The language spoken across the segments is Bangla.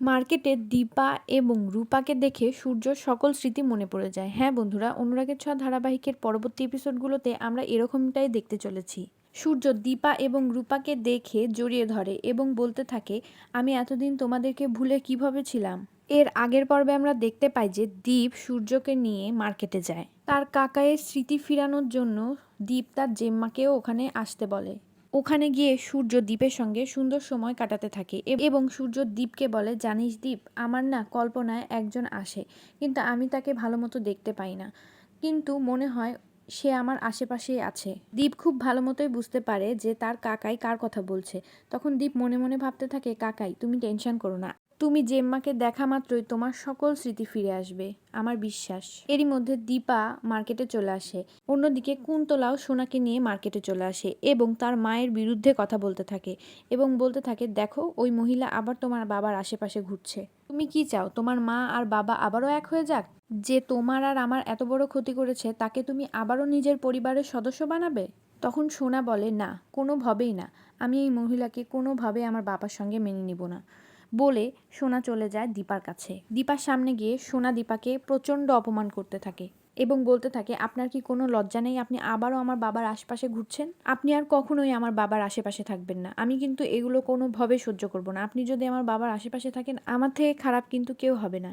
মার্কেটে দীপা এবং রূপাকে দেখে সূর্যর সকল স্মৃতি মনে পড়ে যায়। হ্যাঁ বন্ধুরা, অনুরাগের ছোঁয়া ধারাবাহিকের পরবর্তী এপিসোডগুলোতে আমরা এরকমটাই দেখতে চলেছি। সূর্য দীপা এবং রূপাকে দেখে জড়িয়ে ধরে এবং বলতে থাকে, আমি এতদিন তোমাদেরকে ভুলে কিভাবে ছিলাম। এর আগের পর্বে আমরা দেখতে পাই যে দীপ সূর্যকে নিয়ে মার্কেটে যায়। তার কাকায়ের স্মৃতি ফিরানোর জন্য দীপ তার জেম্মাকেও ওখানে আসতে বলে। ওখানে গিয়ে সূর্য দীপের সঙ্গে সুন্দর সময় কাটাতে থাকে এবং সূর্য দীপকে বলে, জানিস দীপ, আমার না কল্পনায় একজন আসে, কিন্তু আমি তাকে ভালো মতো দেখতে পাই না, কিন্তু মনে হয় সে আমার আশেপাশেই আছে। দীপ খুব ভালো মতোই বুঝতে পারে যে তার কাকাই কার কথা বলছে। তখন দীপ মনে মনে ভাবতে থাকে, কাকাই তুমি টেনশন করো না, তুমি জেম্মাকে দেখা মাত্রই তোমার সকল স্মৃতি ফিরে আসবে, আমার বিশ্বাস। এরই মধ্যে দীপা মার্কেটে চলে আসে। অন্যদিকে কুন্তলাও সোনাকে নিয়ে মার্কেটে চলে আসে এবং তার মায়ের বিরুদ্ধে কথা বলতে থাকে এবং বলতে থাকে, দেখো ওই মহিলা আবার তোমার বাবার আশেপাশে ঘুরছে। তুমি কি চাও তোমার মা আর বাবা আবারও এক হয়ে যাক? যে তোমার আর আমার এত বড় ক্ষতি করেছে তাকে তুমি আবারও নিজের পরিবারের সদস্য বানাবে? তখন সোনা বলে, না, কোনোভাবেই না, আমি এই মহিলাকে কোনোভাবে আমার বাবার সঙ্গে মেনে নিব না। বলে সোনা চলে যায় দীপার কাছে। দীপার সামনে গিয়ে সোনা দীপাকে প্রচণ্ড অপমান করতে থাকে এবং বলতে থাকে, আপনার কি কোনো লজ্জা নেই? আপনি আবারও আমার বাবার আশপাশে ঘুরছেন। আপনি আর কখনোই আমার বাবার আশেপাশে থাকবেন না। আমি কিন্তু এগুলো কোনোভাবে সহ্য করব না। আপনি যদি আমার বাবার আশেপাশে থাকেন, আমার থেকে খারাপ কিন্তু কেউ হবে না।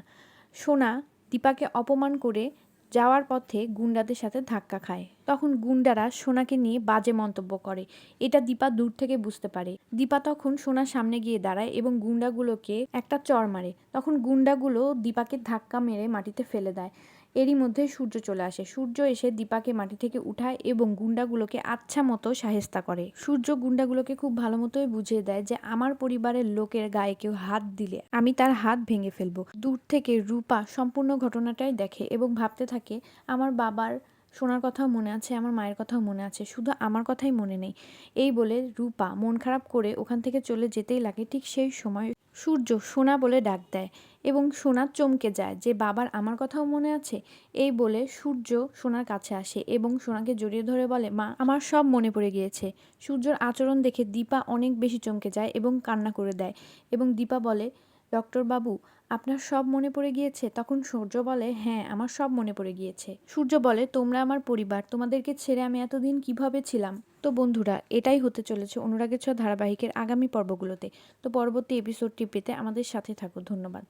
সোনা দীপাকে অপমান করে যাওয়ার পথে গুন্ডাদের সাথে ধাক্কা খায়। তখন গুন্ডারা সোনাকে নিয়ে বাজে মন্তব্য করে। এটা দীপা দূর থেকে বুঝতে পারে। দীপা তখন সোনার সামনে গিয়ে দাঁড়ায় এবং গুন্ডাগুলোকে একটা চড় মারে। তখন গুন্ডাগুলো দীপাকে ধাক্কা মেরে মাটিতে ফেলে দেয়। এরই মধ্যে সূর্য চলে আসে। সূর্য এসে দীপাকে মাটি থেকে উঠায় এবং গুন্ডাগুলোকে আচ্ছা মতো শায়েস্তা করে। সূর্য গুন্ডাগুলোকে খুব ভালো মতোই বুঝিয়ে দেয় যে আমার পরিবারের লোকের গায়ে কেউ হাত দিলে আমি তার হাত ভেঙে ফেলবো। দূর থেকে রূপা সম্পূর্ণ ঘটনাটাই দেখে এবং ভাবতে থাকে, আমার বাবার সোনার কথাও মনে আছে, আমার মায়ের কথাও মনে আছে, শুধু আমার কথাই মনে নেই। এই বলে রূপা মন খারাপ করে ওখান থেকে চলে যেতেই লাগে। ঠিক সেই সময় সূর্য সোনা বলে ডাক দেয় এবং সোনা চমকে যায় যে বাবার আমার কথাও মনে আছে। এই বলে সূর্য সোনার কাছে আসে এবং সোনাকে জড়িয়ে ধরে বলে, মা, আমার সব মনে পড়ে গিয়েছে। সূর্যর আচরণ দেখে দীপা অনেক বেশি চমকে যায় এবং কান্না করে দেয় এবং দীপা বলে, ডক্টর বাবু, আপনার সব মনে পড়ে গিয়েছে? তখন সূর্য বলে, হ্যাঁ, আমার সব মনে পড়ে গিয়েছে। সূর্য বলে, তোমরা আমার পরিবার, তোমাদেরকে ছেড়ে আমি এতদিন কিভাবে ছিলাম। তো বন্ধুরা, এটাই হতে চলেছে অনুরাগের ছোঁয়া ধারাবাহিকের আগামী পর্বগুলোতে। তো পরবর্তী এপিসোডটি পেতে আমাদের সাথে থাকো। ধন্যবাদ।